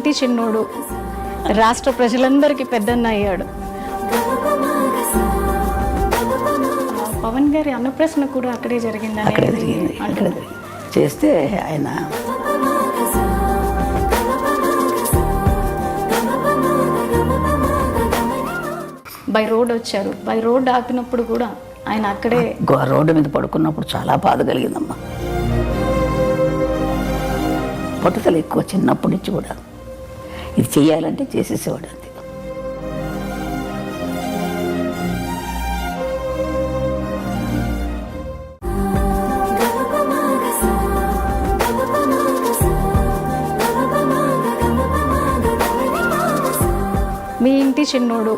ఇంటి చిన్నోడు రాష్ట్ర ప్రజలందరికీ పెద్దన్న అయ్యాడు. పవన్ గారి అన్నప్రశ్న కూడా అక్కడే జరిగిందని అక్కడ చేస్తే ఆయన బై రోడ్ వచ్చారు. బై రోడ్ ఆపినప్పుడు కూడా ఆయన అక్కడే రోడ్డు మీద పడుకున్నప్పుడు చాలా బాధ కలిగిందమ్మా. పట్టుదల ఎక్కువ, చిన్నప్పటి నుంచి కూడా ఇది చెయ్యాలంటే చేసేసేవాడు అంతే. మీ ఇంటి చిన్నోడు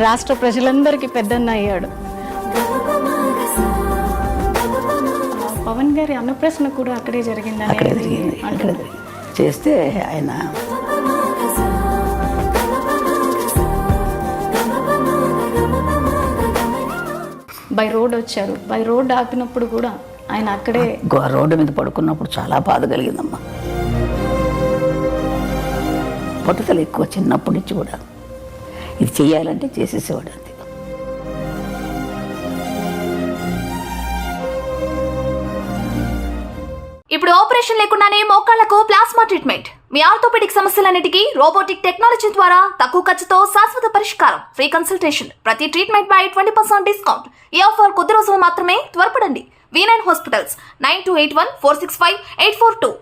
రాష్ట్ర ప్రజలందరికీ పెద్దన్న అయ్యాడు. పవన్ గారి అన్నప్రశ్న కూడా అక్కడే జరిగిందని అక్కడ చేస్తే ఆయన బై రోడ్ వచ్చారు. బై రోడ్ ఆపినప్పుడు కూడా ఆయన అక్కడే రోడ్డు మీద పడుకున్నప్పుడు చాలా బాధ కలిగిందమ్మా. పట్టుదల ఎక్కువ, చిన్నప్పటి నుంచి కూడా ఇది చెయ్యాలంటే చేసేసేవాడు అంతే. ఇప్పుడు ఆపరేషన్ లేకుండానే మోకాళ్లకు ప్లాస్మా ట్రీట్మెంట్. మీ ఆర్థోపెడిక్ సమస్యలన్నిటికీ రోబోటిక్ టెక్నాలజీ ద్వారా తక్కువ ఖర్చుతో శాశ్వత పరిష్కారం. Free consultation. ప్రతి ట్రీట్మెంట్ పై 20% డిస్కౌంట్. ఈ ఆఫర్ కొద్ది రోజులు మాత్రమే. త్వరపడండి. V9 hospitals 9281465842.